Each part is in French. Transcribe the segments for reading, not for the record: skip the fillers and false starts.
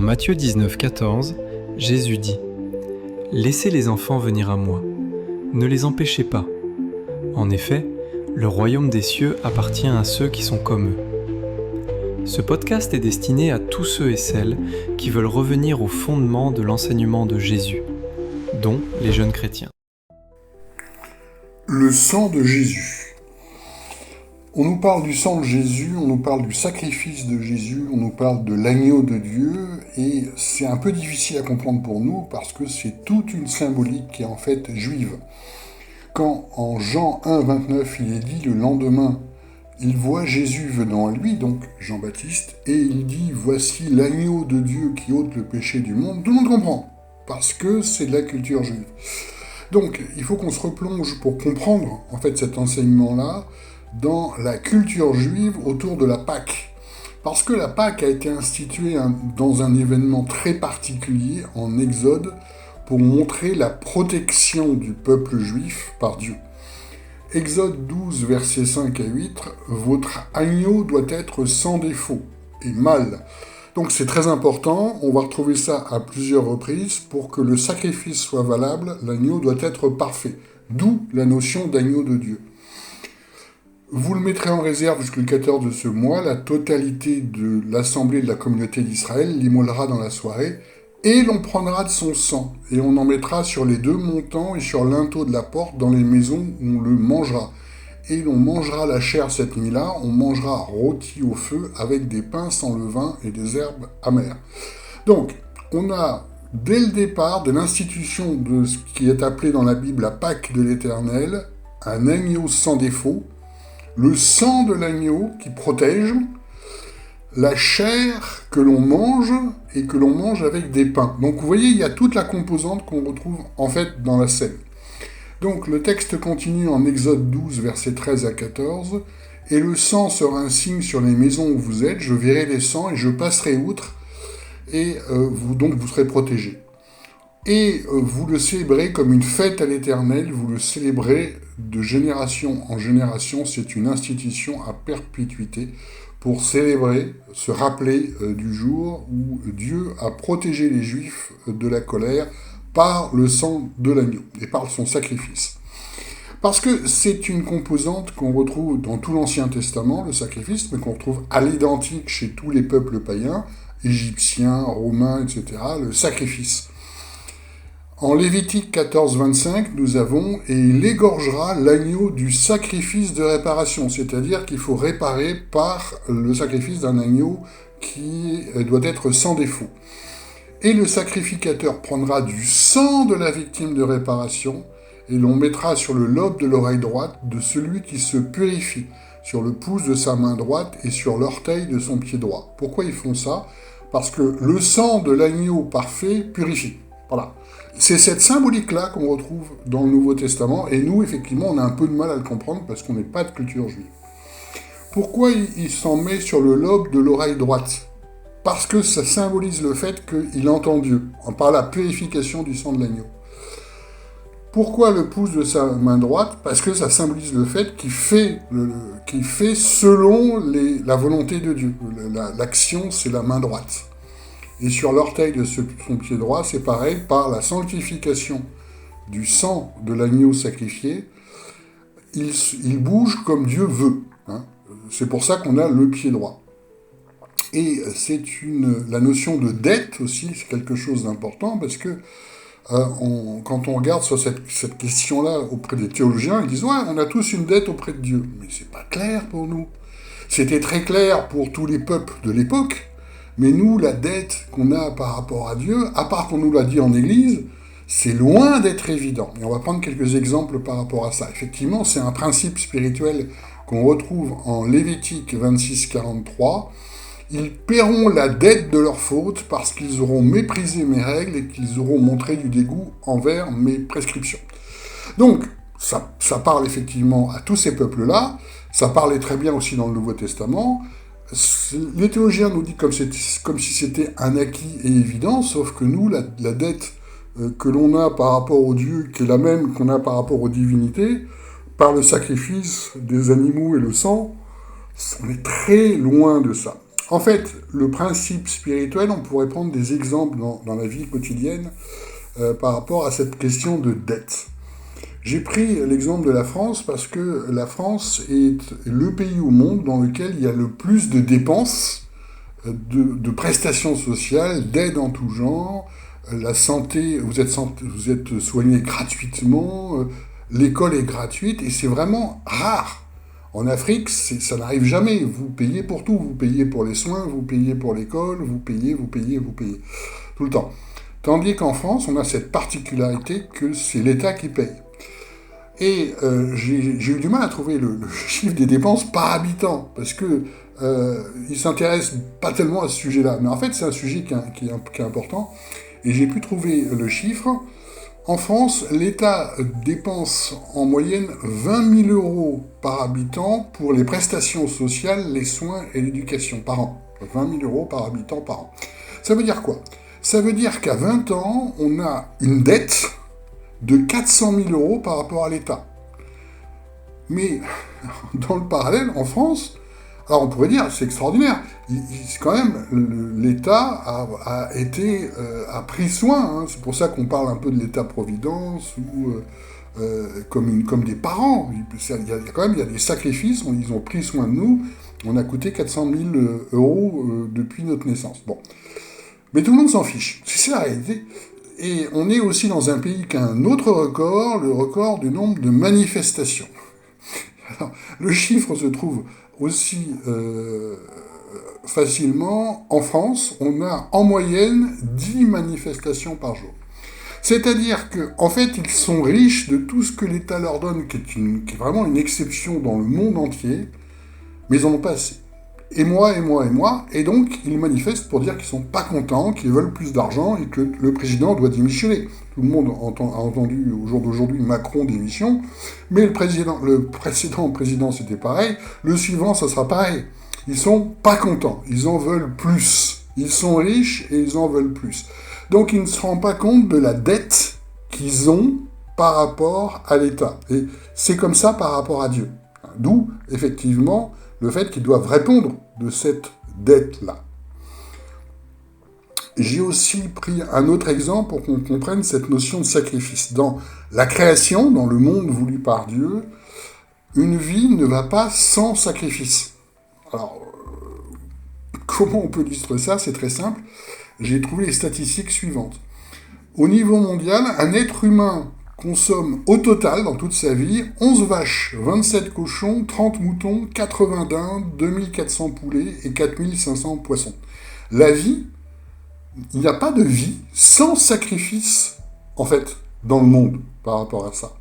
Matthieu 19, 14, Jésus dit « Laissez les enfants venir à moi, ne les empêchez pas. En effet, le royaume des cieux appartient à ceux qui sont comme eux. » Ce podcast est destiné à tous ceux et celles qui veulent revenir au fondement de l'enseignement de Jésus, dont les jeunes chrétiens. Le sang de Jésus. On nous parle du sang de Jésus, on nous parle du sacrifice de Jésus, on nous parle de l'agneau de Dieu, et c'est un peu difficile à comprendre pour nous parce que c'est toute une symbolique qui est en fait juive. Quand en Jean 1, 29, il est dit le lendemain, il voit Jésus venant à lui, donc Jean-Baptiste, et il dit « Voici l'agneau de Dieu qui ôte le péché du monde », tout le monde comprend, parce que c'est de la culture juive. Donc, il faut qu'on se replonge pour comprendre, en fait, cet enseignement-là, dans la culture juive autour de la Pâque. Parce que la Pâque a été instituée dans un événement très particulier, en Exode, pour montrer la protection du peuple juif par Dieu. Exode 12, versets 5 à 8, « Votre agneau doit être sans défaut et mâle. » Donc c'est très important, on va retrouver ça à plusieurs reprises. Pour que le sacrifice soit valable, l'agneau doit être parfait. D'où la notion d'agneau de Dieu. Vous le mettrez en réserve jusqu'au 14 de ce mois, la totalité de l'assemblée de la communauté d'Israël l'immolera dans la soirée, et l'on prendra de son sang, et on en mettra sur les deux montants et sur l'inteau de la porte dans les maisons où on le mangera. Et l'on mangera la chair cette nuit-là, on mangera rôti au feu avec des pains sans levain et des herbes amères. Donc, on a, dès le départ de l'institution de ce qui est appelé dans la Bible la Pâque de l'Éternel, un agneau sans défaut, le sang de l'agneau qui protège, la chair que l'on mange et que l'on mange avec des pains. Donc vous voyez, il y a toute la composante qu'on retrouve en fait dans la scène. Donc le texte continue en Exode 12, versets 13 à 14. « Et le sang sera un signe sur les maisons où vous êtes, je verrai les sangs et je passerai outre, et vous serez protégés. Et vous le célébrez comme une fête à l'Éternel, vous le célébrez de génération en génération, c'est une institution à perpétuité pour célébrer, se rappeler du jour où Dieu a protégé les Juifs de la colère par le sang de l'agneau et par son sacrifice. Parce que c'est une composante qu'on retrouve dans tout l'Ancien Testament, le sacrifice, mais qu'on retrouve à l'identique chez tous les peuples païens, égyptiens, romains, etc., le sacrifice. En Lévitique 14, 25, nous avons « Et il égorgera l'agneau du sacrifice de réparation », c'est-à-dire qu'il faut réparer par le sacrifice d'un agneau qui doit être sans défaut. Et le sacrificateur prendra du sang de la victime de réparation et l'on mettra sur le lobe de l'oreille droite de celui qui se purifie, sur le pouce de sa main droite et sur l'orteil de son pied droit. Pourquoi ils font ça ? Parce que le sang de l'agneau parfait purifie. Voilà. C'est cette symbolique-là qu'on retrouve dans le Nouveau Testament, et nous, effectivement, on a un peu de mal à le comprendre parce qu'on n'est pas de culture juive. Pourquoi il s'en met sur le lobe de l'oreille droite ? Parce que ça symbolise le fait qu'il entend Dieu, par la purification du sang de l'agneau. Pourquoi le pouce de sa main droite ? Parce que ça symbolise le fait qu'il fait selon la volonté de Dieu. L'action, c'est la main droite. Et sur l'orteil de son pied droit, c'est pareil, par la sanctification du sang de l'agneau sacrifié, il bouge comme Dieu veut. Hein. C'est pour ça qu'on a le pied droit. Et la notion de dette aussi, c'est quelque chose d'important, parce que quand on regarde sur cette question-là auprès des théologiens, ils disent « Ouais, on a tous une dette auprès de Dieu ». Mais c'est pas clair pour nous. C'était très clair pour tous les peuples de l'époque, mais nous, la dette qu'on a par rapport à Dieu, à part qu'on nous l'a dit en Église, c'est loin d'être évident. Et on va prendre quelques exemples par rapport à ça. Effectivement, c'est un principe spirituel qu'on retrouve en Lévitique 26, 43. « Ils paieront la dette de leur faute parce qu'ils auront méprisé mes règles et qu'ils auront montré du dégoût envers mes prescriptions. » Donc, ça parle effectivement à tous ces peuples-là. Ça parlait très bien aussi dans le Nouveau Testament. Les théologiens nous disent comme si c'était un acquis et évident, sauf que nous, la dette que l'on a par rapport au Dieu, qui est la même qu'on a par rapport aux divinités, par le sacrifice des animaux et le sang, on est très loin de ça. En fait, le principe spirituel, on pourrait prendre des exemples dans la vie quotidienne par rapport à cette question de dette. J'ai pris l'exemple de la France parce que la France est le pays au monde dans lequel il y a le plus de dépenses de prestations sociales, d'aides en tout genre, la santé, vous êtes soigné gratuitement, l'école est gratuite, et c'est vraiment rare. En Afrique, ça n'arrive jamais. Vous payez pour tout. Vous payez pour les soins, vous payez pour l'école, vous payez. Tout le temps. Tandis qu'en France, on a cette particularité que c'est l'État qui paye. Et j'ai eu du mal à trouver le chiffre des dépenses par habitant, parce que il s'intéresse pas tellement à ce sujet-là. Mais en fait, c'est un sujet qui est important. Et j'ai pu trouver le chiffre. En France, l'État dépense en moyenne 20 000 euros par habitant pour les prestations sociales, les soins et l'éducation par an. 20 000 euros par habitant par an. Ça veut dire quoi? Ça veut dire qu'à 20 ans, on a une dette de 400 000 euros par rapport à l'État. Mais dans le parallèle, en France, alors on pourrait dire, c'est extraordinaire, quand même, l'État a pris soin, hein. C'est pour ça qu'on parle un peu de l'État-providence, ou comme des parents. Il y a des sacrifices, ils ont pris soin de nous, on a coûté 400 000 euros depuis notre naissance. Bon. Mais tout le monde s'en fiche, c'est ça la réalité. Et on est aussi dans un pays qui a un autre record, le record du nombre de manifestations. Alors, le chiffre se trouve aussi facilement en France. On a en moyenne 10 manifestations par jour. C'est-à-dire qu'en fait, ils sont riches de tout ce que l'État leur donne, qui est vraiment une exception dans le monde entier, mais ils n'en ont pas assez. Et moi, et donc ils manifestent pour dire qu'ils sont pas contents, qu'ils veulent plus d'argent et que le président doit démissionner. Tout le monde a entendu au jour d'aujourd'hui Macron démission, mais le précédent président c'était pareil, le suivant ça sera pareil. Ils sont pas contents, ils en veulent plus. Ils sont riches et ils en veulent plus. Donc ils ne se rendent pas compte de la dette qu'ils ont par rapport à l'État. Et c'est comme ça par rapport à Dieu. D'où, effectivement, le fait qu'ils doivent répondre de cette dette-là. J'ai aussi pris un autre exemple pour qu'on comprenne cette notion de sacrifice. Dans la création, dans le monde voulu par Dieu, une vie ne va pas sans sacrifice. Alors, comment on peut illustrer ça? C'est très simple. J'ai trouvé les statistiques suivantes. Au niveau mondial, un être humain consomme au total, dans toute sa vie, 11 vaches, 27 cochons, 30 moutons, 80 dindes, 2400 poulets et 4500 poissons. La vie, il n'y a pas de vie sans sacrifice, en fait, dans le monde, par rapport à ça.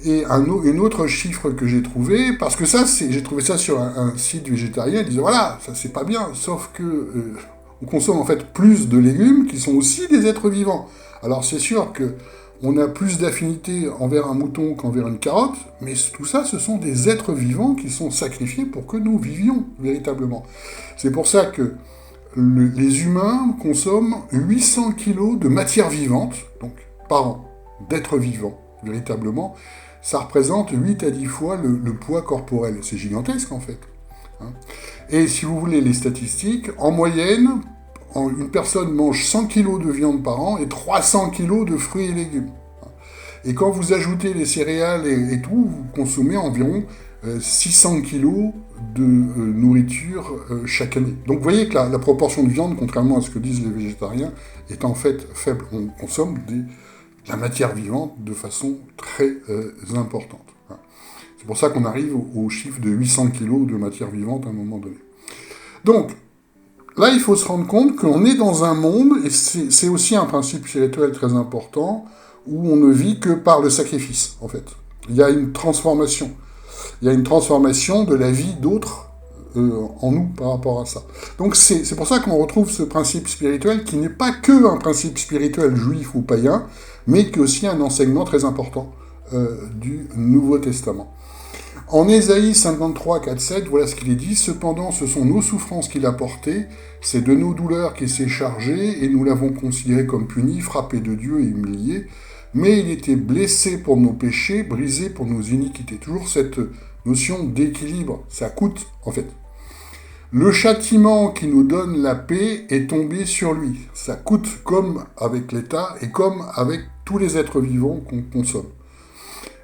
Et un autre chiffre que j'ai trouvé, parce que ça, j'ai trouvé ça sur un site végétarien, ils disaient, voilà, ça c'est pas bien, sauf que on consomme en fait plus de légumes qui sont aussi des êtres vivants. Alors c'est sûr que on a plus d'affinité envers un mouton qu'envers une carotte, mais tout ça, ce sont des êtres vivants qui sont sacrifiés pour que nous vivions véritablement. C'est pour ça que les humains consomment 800 kilos de matière vivante, donc par an, d'êtres vivants, véritablement. Ça représente 8 à 10 fois le poids corporel. C'est gigantesque, en fait. Et si vous voulez les statistiques, en moyenne, une personne mange 100 kg de viande par an et 300 kg de fruits et légumes. Et quand vous ajoutez les céréales et tout, vous consommez environ 600 kg de nourriture chaque année. Donc vous voyez que la proportion de viande, contrairement à ce que disent les végétariens, est en fait faible. On consomme de la matière vivante de façon très importante. C'est pour ça qu'on arrive au chiffre de 800 kg de matière vivante à un moment donné. Donc, là, il faut se rendre compte qu'on est dans un monde, et c'est aussi un principe spirituel très important, où on ne vit que par le sacrifice, en fait. Il y a une transformation. Il y a une transformation de la vie d'autres en nous par rapport à ça. Donc c'est pour ça qu'on retrouve ce principe spirituel qui n'est pas que un principe spirituel juif ou païen, mais qui est aussi un enseignement très important du Nouveau Testament. En Ésaïe 53, 4, 7, voilà ce qu'il est dit. « Cependant, ce sont nos souffrances qu'il a portées, c'est de nos douleurs qu'il s'est chargé, et nous l'avons considéré comme puni, frappé de Dieu et humilié. Mais il était blessé pour nos péchés, brisé pour nos iniquités. » Toujours cette notion d'équilibre, ça coûte, en fait. Le châtiment qui nous donne la paix est tombé sur lui. Ça coûte comme avec l'État et comme avec tous les êtres vivants qu'on consomme.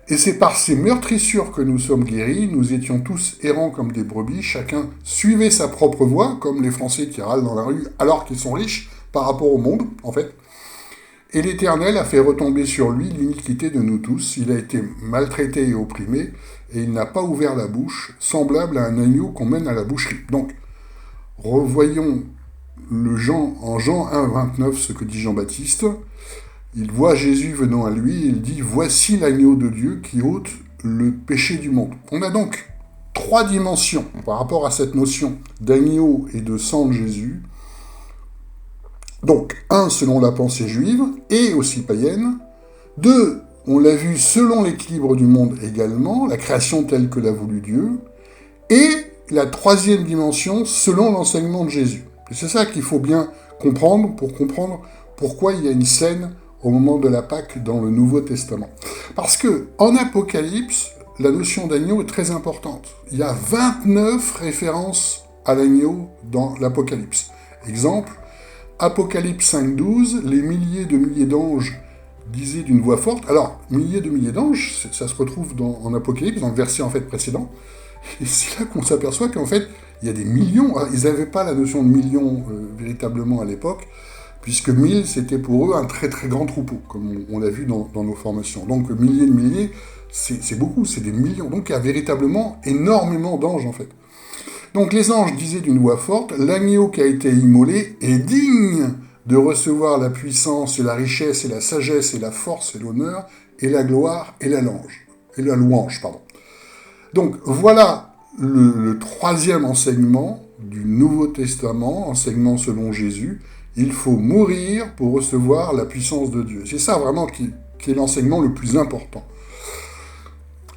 Et c'est par ces meurtrissures que nous sommes guéris, nous étions tous errants comme des brebis, chacun suivait sa propre voie, comme les Français qui râlent dans la rue alors qu'ils sont riches par rapport au monde, en fait. Et l'Éternel a fait retomber sur lui l'iniquité de nous tous, il a été maltraité et opprimé, et il n'a pas ouvert la bouche, semblable à un agneau qu'on mène à la boucherie. Donc, revoyons en Jean 1, 29 ce que dit Jean-Baptiste. Il voit Jésus venant à lui, et il dit « Voici l'agneau de Dieu qui ôte le péché du monde ». On a donc 3 dimensions par rapport à cette notion d'agneau et de sang de Jésus. Donc, 1, selon la pensée juive, et aussi païenne. 2, on l'a vu selon l'équilibre du monde également, la création telle que l'a voulu Dieu. Et la 3e dimension, selon l'enseignement de Jésus. Et c'est ça qu'il faut bien comprendre pour comprendre pourquoi il y a une scène au moment de la Pâque dans le Nouveau Testament. Parce que, en Apocalypse, la notion d'agneau est très importante. Il y a 29 références à l'agneau dans l'Apocalypse. Exemple, Apocalypse 5.12, les milliers de milliers d'anges disaient d'une voix forte. Alors, milliers de milliers d'anges, ça se retrouve en Apocalypse, dans le verset en fait précédent. Et c'est là qu'on s'aperçoit qu'en fait, il y a des millions. Alors, ils n'avaient pas la notion de millions véritablement à l'époque, puisque 1000, c'était pour eux un très très grand troupeau, comme on l'a vu dans nos formations. Donc milliers de milliers, c'est beaucoup, c'est des millions. Donc il y a véritablement énormément d'anges en fait. Donc les anges disaient d'une voix forte, l'agneau qui a été immolé est digne de recevoir la puissance et la richesse et la sagesse et la force et l'honneur et la gloire et la louange. Donc voilà le 3e enseignement du Nouveau Testament, enseignement selon Jésus. Il faut mourir pour recevoir la puissance de Dieu. C'est ça vraiment qui est l'enseignement le plus important.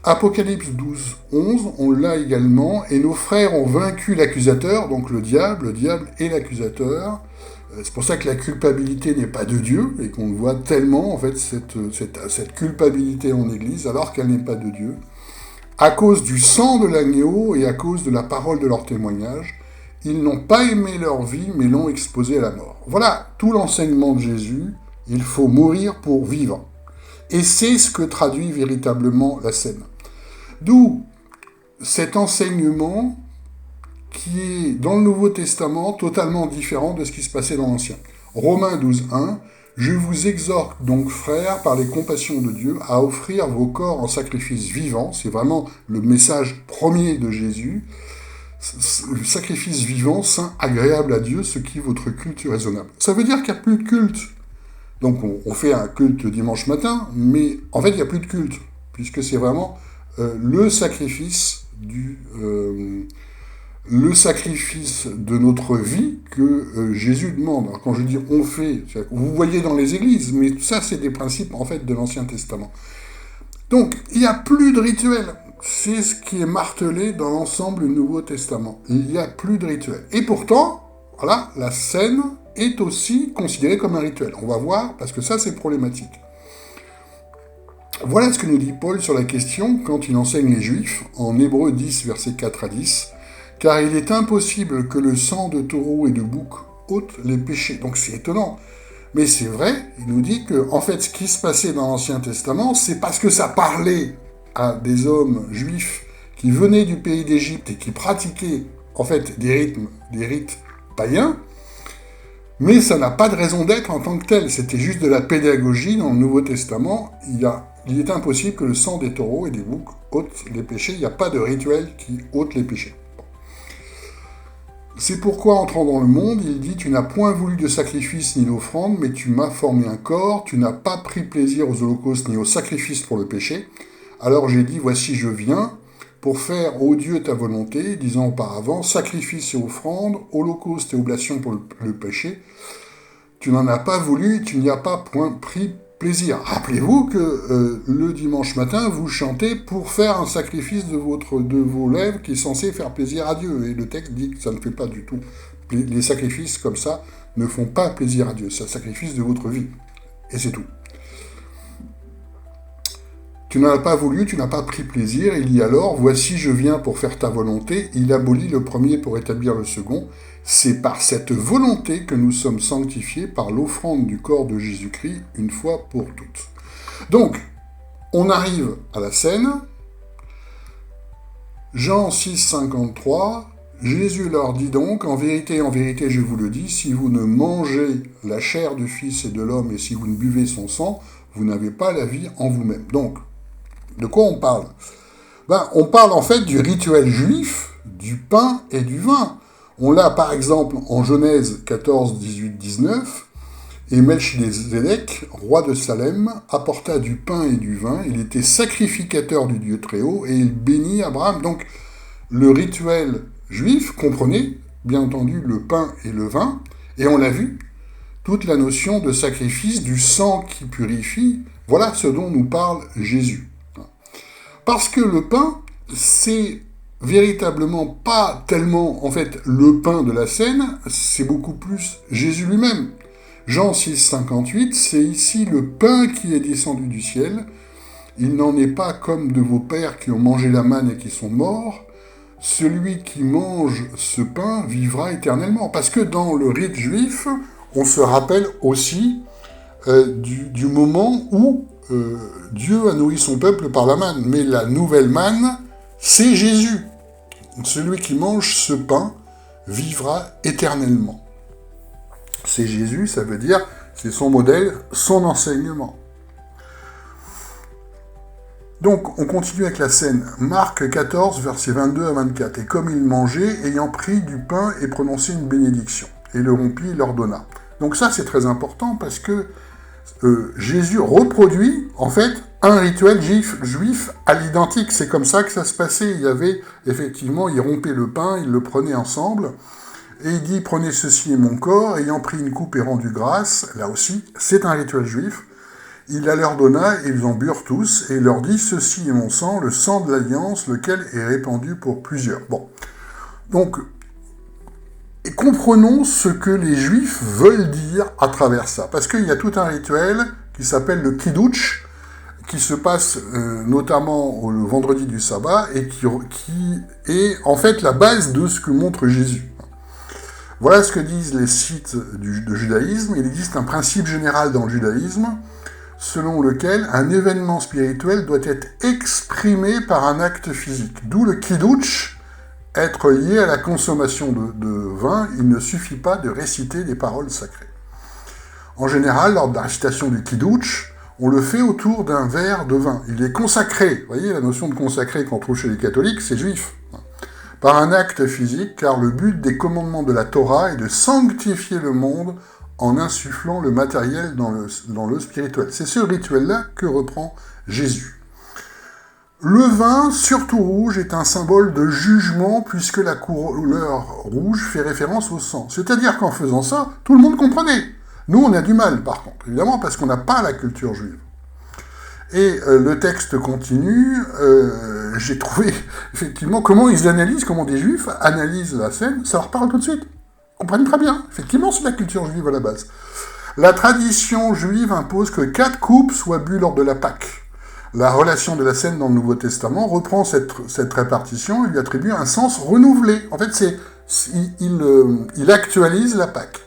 Apocalypse 12, 11, on l'a également, et nos frères ont vaincu l'accusateur, donc le diable est l'accusateur. C'est pour ça que la culpabilité n'est pas de Dieu, et qu'on voit tellement, en fait, cette culpabilité en Église, alors qu'elle n'est pas de Dieu, à cause du sang de l'agneau et à cause de la parole de leur témoignage. Ils n'ont pas aimé leur vie, mais l'ont exposée à la mort. Voilà tout l'enseignement de Jésus. Il faut mourir pour vivre. Et c'est ce que traduit véritablement la scène. D'où cet enseignement qui est, dans le Nouveau Testament, totalement différent de ce qui se passait dans l'Ancien. Romains 12, 1. « Je vous exhorte donc, frères, par les compassions de Dieu, à offrir vos corps en sacrifice vivant. » C'est vraiment le message premier de Jésus. Le sacrifice vivant, saint, agréable à Dieu, ce qui est votre culte raisonnable. Ça veut dire qu'il n'y a plus de culte. Donc on fait un culte dimanche matin, mais en fait il n'y a plus de culte, puisque c'est vraiment le sacrifice de notre vie que Jésus demande. Alors, quand je dis on fait, vous voyez dans les églises, mais ça c'est des principes en fait de l'Ancien Testament. Donc il n'y a plus de rituel. C'est ce qui est martelé dans l'ensemble du Nouveau Testament. Il n'y a plus de rituel. Et pourtant, voilà, la scène est aussi considérée comme un rituel. On va voir, parce que ça, c'est problématique. Voilà ce que nous dit Paul sur la question quand il enseigne les Juifs, en Hébreux 10, versets 4 à 10. « Car il est impossible que le sang de taureau et de bouc ôte les péchés. » Donc c'est étonnant. Mais c'est vrai, il nous dit que, en fait, ce qui se passait dans l'Ancien Testament, c'est parce que ça parlait à des hommes juifs qui venaient du pays d'Égypte et qui pratiquaient en fait des rites païens, mais ça n'a pas de raison d'être en tant que tel. C'était juste de la pédagogie dans le Nouveau Testament. Il est impossible que le sang des taureaux et des boucs ôte les péchés. Il n'y a pas de rituel qui ôte les péchés. C'est pourquoi, entrant dans le monde, il dit « Tu n'as point voulu de sacrifice ni d'offrande, mais tu m'as formé un corps. Tu n'as pas pris plaisir aux holocaustes ni aux sacrifices pour le péché. Alors j'ai dit, voici je viens, pour faire, ô Dieu, ta volonté, disant auparavant, sacrifice et offrande, holocauste et oblation pour le péché. Tu n'en as pas voulu, tu n'y as pas point pris plaisir. » Rappelez-vous que le dimanche matin, vous chantez pour faire un sacrifice de vos lèvres qui est censé faire plaisir à Dieu. Et le texte dit que ça ne fait pas du tout. Les sacrifices comme ça ne font pas plaisir à Dieu. C'est un sacrifice de votre vie. Et c'est tout. Tu n'en as pas voulu, tu n'as pas pris plaisir. Il dit alors, voici je viens pour faire ta volonté. Il abolit le premier pour établir le second. C'est par cette volonté que nous sommes sanctifiés par l'offrande du corps de Jésus-Christ une fois pour toutes. Donc, on arrive à la scène. Jean 6, 53, Jésus leur dit donc, en vérité, je vous le dis, si vous ne mangez la chair du Fils et de l'homme et si vous ne buvez son sang, vous n'avez pas la vie en vous-même. Donc, de quoi on parle ? On parle en fait du rituel juif, du pain et du vin. On l'a par exemple en Genèse 14, 18, 19, et Melchizedek, roi de Salem, apporta du pain et du vin, il était sacrificateur du Dieu Très-Haut, et il bénit Abraham. Donc, le rituel juif comprenait, bien entendu, le pain et le vin, et on l'a vu, toute la notion de sacrifice, du sang qui purifie, voilà ce dont nous parle Jésus. Parce que le pain, c'est véritablement pas tellement, en fait, le pain de la scène, c'est beaucoup plus Jésus lui-même. Jean 6, 58, c'est ici le pain qui est descendu du ciel. Il n'en est pas comme de vos pères qui ont mangé la manne et qui sont morts. Celui qui mange ce pain vivra éternellement. Parce que dans le rite juif, on se rappelle aussi du moment où Dieu a nourri son peuple par la manne. Mais la nouvelle manne, c'est Jésus. Celui qui mange ce pain vivra éternellement. C'est Jésus, ça veut dire, c'est son modèle, son enseignement. Donc, on continue avec la scène. Marc 14, versets 22 à 24. « Et comme il mangeait, ayant pris du pain et prononcé une bénédiction, et le rompit, il leur donna. » Donc ça, c'est très important parce que Jésus reproduit, en fait, un rituel juif à l'identique. C'est comme ça que ça se passait. Il y avait, effectivement, il rompait le pain, il le prenait ensemble, et il dit, prenez ceci est mon corps, ayant pris une coupe et rendu grâce, là aussi, c'est un rituel juif. Il la leur donna, et ils en burent tous, et il leur dit, ceci est mon sang, le sang de l'alliance, lequel est répandu pour plusieurs. Bon. Donc, et comprenons ce que les Juifs veulent dire à travers ça. Parce qu'il y a tout un rituel qui s'appelle le Kiddush, qui se passe notamment le vendredi du sabbat, et qui est en fait la base de ce que montre Jésus. Voilà ce que disent les sites de judaïsme. Il existe un principe général dans le judaïsme, selon lequel un événement spirituel doit être exprimé par un acte physique. D'où le Kiddush, être lié à la consommation de vin, il ne suffit pas de réciter des paroles sacrées. En général, lors de la récitation du Kiddush, on le fait autour d'un verre de vin. Il est consacré, vous voyez, la notion de consacré qu'on trouve chez les catholiques, c'est juif, par un acte physique, car le but des commandements de la Torah est de sanctifier le monde en insufflant le matériel dans le spirituel. C'est ce rituel-là que reprend Jésus. Le vin, surtout rouge, est un symbole de jugement puisque la couleur rouge fait référence au sang. C'est-à-dire qu'en faisant ça, tout le monde comprenait. Nous, on a du mal, par contre, évidemment, parce qu'on n'a pas la culture juive. Et le texte continue, j'ai trouvé, effectivement, comment ils analysent, comment des juifs analysent la scène, ça leur parle tout de suite. Ils comprennent très bien. Effectivement, c'est la culture juive à la base. La tradition juive impose que 4 coupes soient bues lors de la Pâque. La relation de la scène dans le Nouveau Testament reprend cette répartition et lui attribue un sens renouvelé. En fait, il actualise la Pâque.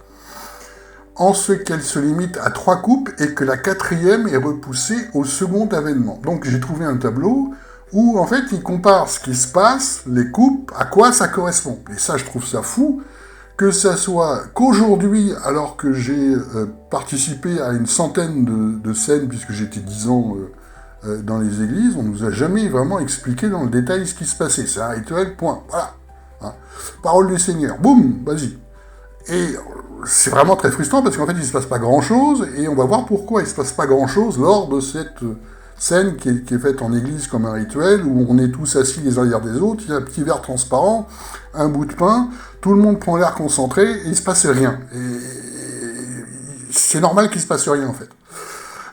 En ce qu'elle se limite à 3 coupes et que la 4e est repoussée au second avènement. Donc j'ai trouvé un tableau où en fait il compare ce qui se passe, les coupes, à quoi ça correspond. Et ça, je trouve ça fou, que ça soit qu'aujourd'hui, alors que j'ai participé à une centaine de scènes, puisque j'étais 10 ans dans les églises, on nous a jamais vraiment expliqué dans le détail ce qui se passait. C'est un rituel, point. Voilà. Hein. Parole du Seigneur. Boum, vas-y. Et c'est vraiment très frustrant parce qu'en fait, il ne se passe pas grand-chose, et on va voir pourquoi il ne se passe pas grand-chose lors de cette scène qui est faite en église comme un rituel, où on est tous assis les uns derrière des autres, il y a un petit verre transparent, un bout de pain, tout le monde prend l'air concentré, et il ne se passe rien. Et c'est normal qu'il ne se passe rien, en fait.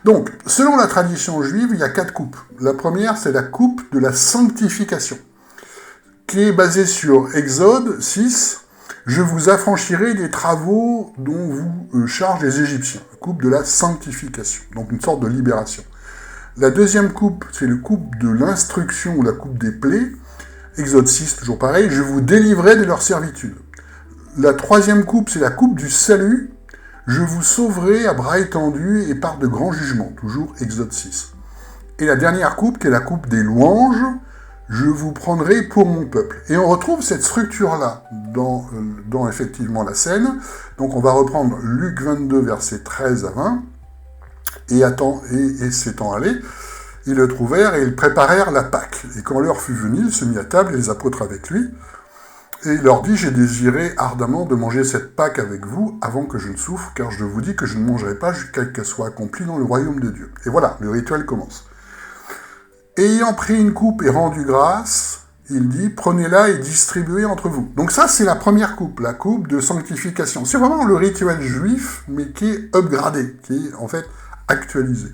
Donc, selon la tradition juive, il y a 4 coupes. La première, c'est la coupe de la sanctification, qui est basée sur Exode 6, « Je vous affranchirai des travaux dont vous chargent les Égyptiens ». Coupe de la sanctification, donc une sorte de libération. La deuxième coupe, c'est la coupe de l'instruction ou la coupe des plaies. Exode 6, toujours pareil, je vous délivrerai de leur servitude. La troisième coupe, c'est la coupe du salut. Je vous sauverai à bras étendus et par de grands jugements. Toujours Exode 6. Et la dernière coupe, qui est la coupe des louanges. Je vous prendrai pour mon peuple. Et on retrouve cette structure-là dans effectivement la scène. Donc on va reprendre Luc 22, versets 13 à 20. Et s'étant allés, ils le trouvèrent et ils préparèrent la Pâque. Et quand l'heure fut venue, il se mit à table et les apôtres avec lui. Et il leur dit, j'ai désiré ardemment de manger cette Pâque avec vous avant que je ne souffre, car je vous dis que je ne mangerai pas jusqu'à ce qu'elle soit accomplie dans le royaume de Dieu. Et voilà, le rituel commence. Ayant pris une coupe et rendu grâce, il dit, prenez-la et distribuez entre vous. Donc ça, c'est la première coupe, la coupe de sanctification. C'est vraiment le rituel juif, mais qui est upgradé, qui est en fait actualisé.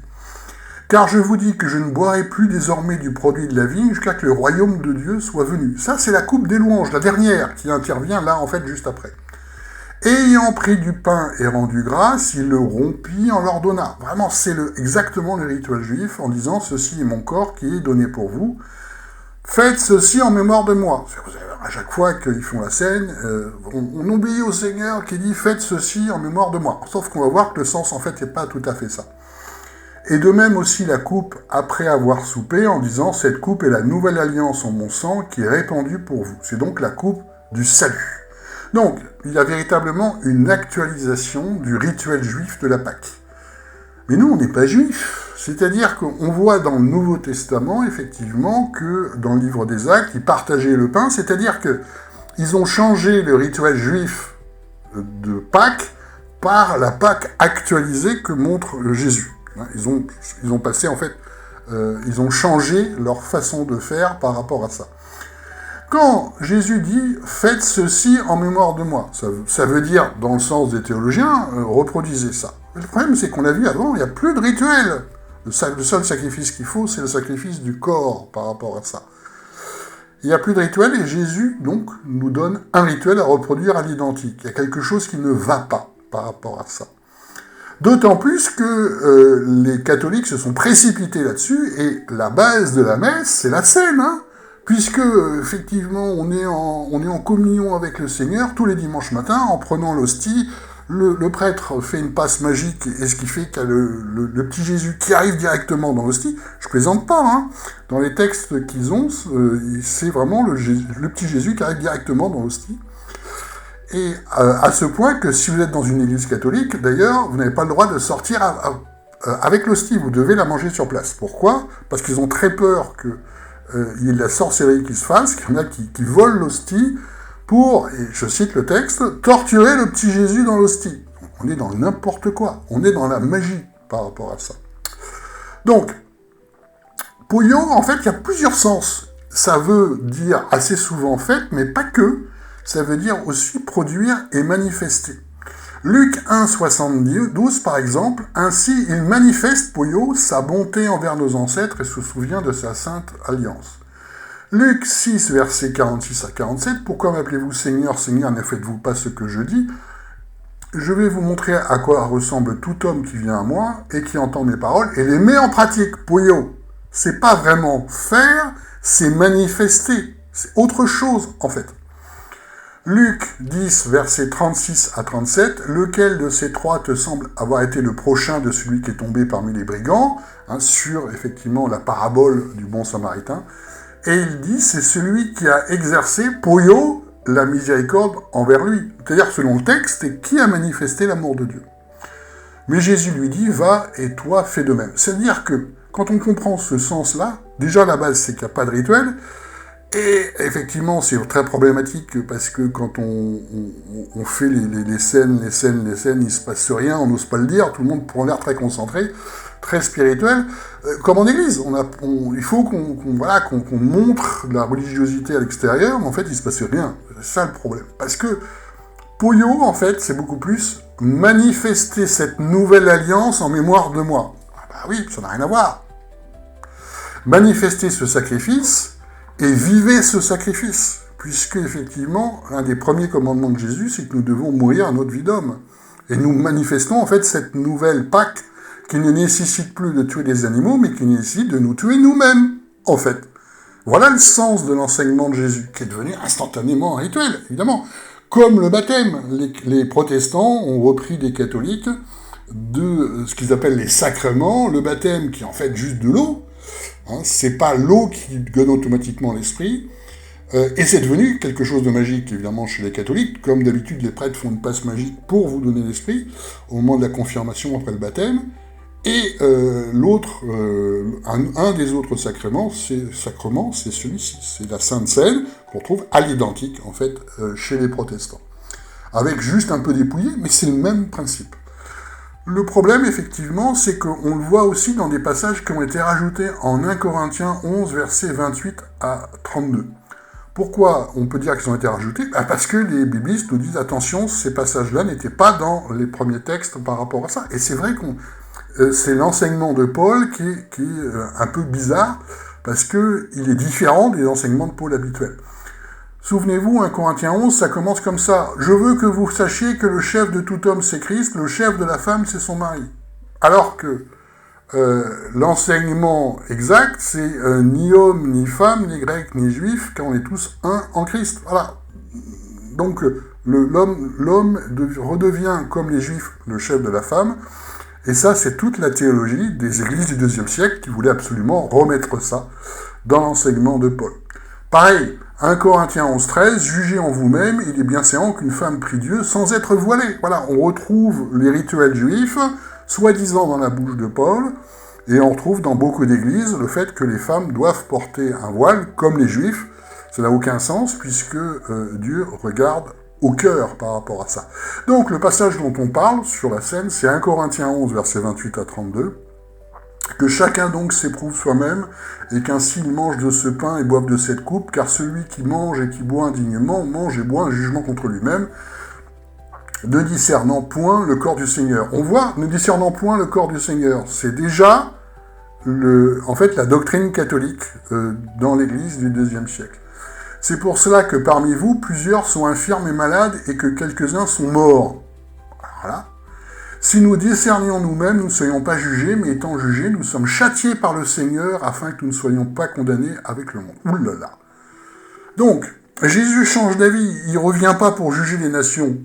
Car je vous dis que je ne boirai plus désormais du produit de la vigne jusqu'à ce que le royaume de Dieu soit venu. Ça, c'est la coupe des louanges, la dernière, qui intervient là, en fait, juste après. Ayant pris du pain et rendu grâce, il le rompit en leur donna. Vraiment, c'est exactement le rituel juif, en disant, ceci est mon corps qui est donné pour vous. Faites ceci en mémoire de moi. À chaque fois qu'ils font la scène, on obéit au Seigneur qui dit, faites ceci en mémoire de moi. Sauf qu'on va voir que le sens, en fait, n'est pas tout à fait ça. Et de même aussi la coupe après avoir soupé en disant « Cette coupe est la nouvelle alliance en mon sang qui est répandue pour vous ». C'est donc la coupe du salut. Donc, il y a véritablement une actualisation du rituel juif de la Pâque. Mais nous, on n'est pas juifs. C'est-à-dire qu'on voit dans le Nouveau Testament, effectivement, que dans le livre des Actes, ils partageaient le pain, c'est-à-dire qu'ils ont changé le rituel juif de Pâques par la Pâque actualisée que montre Jésus. Ils ont passé, en fait, ils ont changé leur façon de faire par rapport à ça. Quand Jésus dit « Faites ceci en mémoire de moi », ça veut dire, dans le sens des théologiens, reproduisez ça. Mais le problème, c'est qu'on a vu avant, il n'y a plus de rituel. Le seul sacrifice qu'il faut, c'est le sacrifice du corps par rapport à ça. Il n'y a plus de rituel, et Jésus, donc, nous donne un rituel à reproduire à l'identique. Il y a quelque chose qui ne va pas par rapport à ça. D'autant plus que les catholiques se sont précipités là-dessus, et la base de la messe, c'est la scène, hein, puisque, effectivement, on est en communion avec le Seigneur tous les dimanches matins, en prenant l'hostie, le prêtre fait une passe magique, et ce qui fait qu'il y a le petit Jésus qui arrive directement dans l'hostie. Je plaisante pas, hein. Dans les textes qu'ils ont, c'est vraiment le petit Jésus qui arrive directement dans l'hostie. Et à ce point que si vous êtes dans une église catholique, d'ailleurs, vous n'avez pas le droit de sortir avec l'hostie, vous devez la manger sur place. Pourquoi ? Parce qu'ils ont très peur qu'il y ait de la sorcellerie qui se fasse, qu'il y en a qui volent l'hostie pour, et je cite le texte, torturer le petit Jésus dans l'hostie. On est dans n'importe quoi, on est dans la magie par rapport à ça. Donc, Pouillot, en fait, il y a plusieurs sens. Ça veut dire assez souvent fait, mais pas que. Ça veut dire aussi produire et manifester. Luc 1, 72, par exemple, « Ainsi il manifeste, Pouillot, sa bonté envers nos ancêtres et se souvient de sa sainte alliance. » Luc 6, versets 46 à 47, « Pourquoi m'appelez-vous Seigneur, Seigneur, ne faites-vous pas ce que je dis ? Je vais vous montrer à quoi ressemble tout homme qui vient à moi et qui entend mes paroles et les met en pratique. » Pouillot, c'est pas vraiment faire, c'est manifester. C'est autre chose, en fait. Luc 10, versets 36 à 37, « Lequel de ces trois te semble avoir été le prochain de celui qui est tombé parmi les brigands ?» Sur, effectivement, la parabole du bon samaritain. Et il dit, c'est celui qui a exercé, Pouillot, la miséricorde envers lui. C'est-à-dire, selon le texte, c'est qui a manifesté l'amour de Dieu. Mais Jésus lui dit, va et toi fais de même. C'est-à-dire que, quand on comprend ce sens-là, déjà la base, c'est qu'il n'y a pas de rituel. Et effectivement, c'est très problématique parce que quand on fait les scènes, il se passe rien, on n'ose pas le dire, tout le monde prend l'air très concentré, très spirituel. Comme en église, il faut qu'on montre de la religiosité à l'extérieur, mais en fait, il se passe rien. C'est ça le problème. Parce que Pouillot, en fait, c'est beaucoup plus manifester cette nouvelle alliance en mémoire de moi. Ah bah oui, ça n'a rien à voir. Manifester ce sacrifice et vivez ce sacrifice, puisque effectivement, un des premiers commandements de Jésus, c'est que nous devons mourir à notre vie d'homme. Et nous manifestons en fait cette nouvelle Pâque qui ne nécessite plus de tuer des animaux, mais qui nécessite de nous tuer nous-mêmes, en fait. Voilà le sens de l'enseignement de Jésus, qui est devenu instantanément un rituel, évidemment. Comme le baptême, les protestants ont repris des catholiques de ce qu'ils appellent les sacrements, le baptême qui est en fait juste de l'eau, hein, c'est pas l'eau qui donne automatiquement l'esprit, et c'est devenu quelque chose de magique, évidemment, chez les catholiques. Comme d'habitude, les prêtres font une passe magique pour vous donner l'esprit, au moment de la confirmation après le baptême. Et un des autres sacrements, c'est celui-ci. C'est la Sainte Seine, qu'on trouve à l'identique, en fait, chez les protestants. Avec juste un peu dépouillé, mais c'est le même principe. Le problème, effectivement, c'est qu'on le voit aussi dans des passages qui ont été rajoutés en 1 Corinthiens 11, versets 28 à 32. Pourquoi on peut dire qu'ils ont été rajoutés ? Parce que les biblistes nous disent, attention, ces passages-là n'étaient pas dans les premiers textes par rapport à ça. Et c'est vrai c'est l'enseignement de Paul qui est un peu bizarre, parce qu'il est différent des enseignements de Paul habituels. Souvenez-vous, 1 Corinthiens 11, ça commence comme ça. « Je veux que vous sachiez que le chef de tout homme, c'est Christ, le chef de la femme, c'est son mari. » Alors que l'enseignement exact, c'est ni homme, ni femme, ni grec, ni juif, car on est tous un en Christ. Voilà. Donc l'homme redevient, comme les juifs, le chef de la femme. Et ça, c'est toute la théologie des églises du IIe siècle qui voulaient absolument remettre ça dans l'enseignement de Paul. Pareil, 1 Corinthiens 11, 13, « Jugez en vous-même, il est bien séant qu'une femme prie Dieu sans être voilée. » Voilà, on retrouve les rituels juifs, soi-disant dans la bouche de Paul, et on retrouve dans beaucoup d'églises le fait que les femmes doivent porter un voile, comme les juifs. Ça n'a aucun sens, puisque Dieu regarde au cœur par rapport à ça. Donc, le passage dont on parle sur la scène, c'est 1 Corinthiens 11, versets 28 à 32, « Que chacun donc s'éprouve soi-même, et qu'ainsi il mange de ce pain et boive de cette coupe, car celui qui mange et qui boit indignement mange et boit un jugement contre lui-même, ne discernant point le corps du Seigneur. » On voit, ne discernant point le corps du Seigneur, c'est déjà en fait la doctrine catholique dans l'Église du IIe siècle. C'est pour cela que parmi vous, plusieurs sont infirmes et malades, et que quelques-uns sont morts. Voilà. Si nous discernions nous-mêmes, nous ne soyons pas jugés, mais étant jugés, nous sommes châtiés par le Seigneur, afin que nous ne soyons pas condamnés avec le monde. Ouh là là. Donc, Jésus change d'avis, il ne revient pas pour juger les nations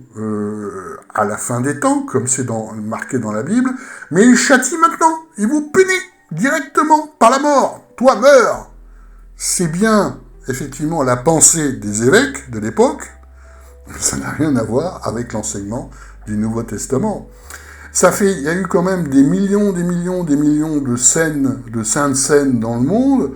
à la fin des temps, comme c'est marqué dans la Bible, mais il châtie maintenant, il vous punit directement par la mort. Toi, meurs. C'est bien, effectivement, la pensée des évêques de l'époque, mais ça n'a rien à voir avec l'enseignement du Nouveau Testament. Il y a eu quand même des millions de scènes, de saintes scènes dans le monde,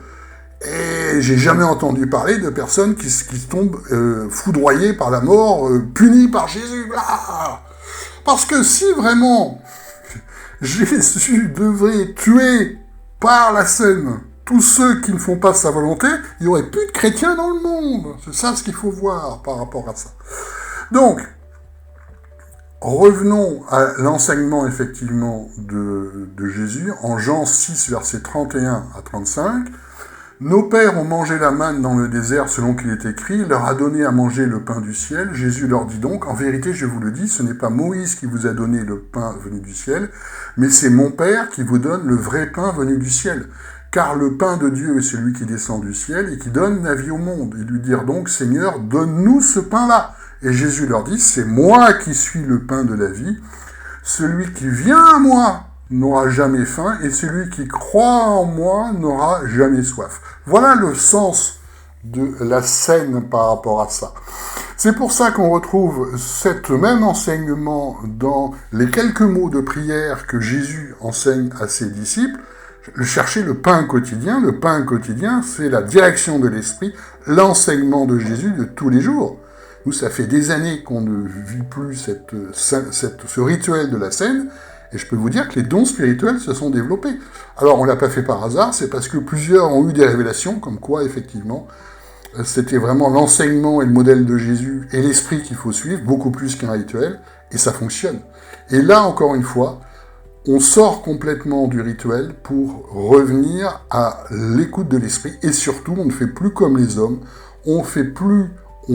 et j'ai jamais entendu parler de personnes qui tombent foudroyées par la mort, punies par Jésus. Ah, parce que si vraiment Jésus devait tuer par la scène tous ceux qui ne font pas sa volonté, il n'y aurait plus de chrétiens dans le monde. C'est ça ce qu'il faut voir par rapport à ça. Donc, revenons à l'enseignement, effectivement, de Jésus, en Jean 6, versets 31 à 35. « Nos pères ont mangé la manne dans le désert, selon qu'il est écrit, il leur a donné à manger le pain du ciel. Jésus leur dit donc, en vérité, je vous le dis, ce n'est pas Moïse qui vous a donné le pain venu du ciel, mais c'est mon Père qui vous donne le vrai pain venu du ciel. Car le pain de Dieu est celui qui descend du ciel et qui donne la vie au monde. Ils lui dirent donc, Seigneur, donne-nous ce pain-là. Et Jésus leur dit, c'est moi qui suis le pain de la vie. Celui qui vient à moi n'aura jamais faim, et celui qui croit en moi n'aura jamais soif. Voilà le sens de la scène par rapport à ça. C'est pour ça qu'on retrouve cet même enseignement dans les quelques mots de prière que Jésus enseigne à ses disciples. Chercher le pain quotidien. Le pain quotidien, c'est la direction de l'esprit, l'enseignement de Jésus de tous les jours. Nous, ça fait des années qu'on ne vit plus ce rituel de la scène, et je peux vous dire que les dons spirituels se sont développés. Alors, on ne l'a pas fait par hasard, c'est parce que plusieurs ont eu des révélations, comme quoi, effectivement, c'était vraiment l'enseignement et le modèle de Jésus et l'esprit qu'il faut suivre, beaucoup plus qu'un rituel, et ça fonctionne. Et là, encore une fois, on sort complètement du rituel pour revenir à l'écoute de l'esprit, et surtout, on ne fait plus comme les hommes, on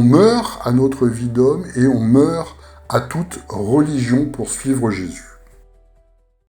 meurt à notre vie d'homme, et on meurt à toute religion pour suivre Jésus.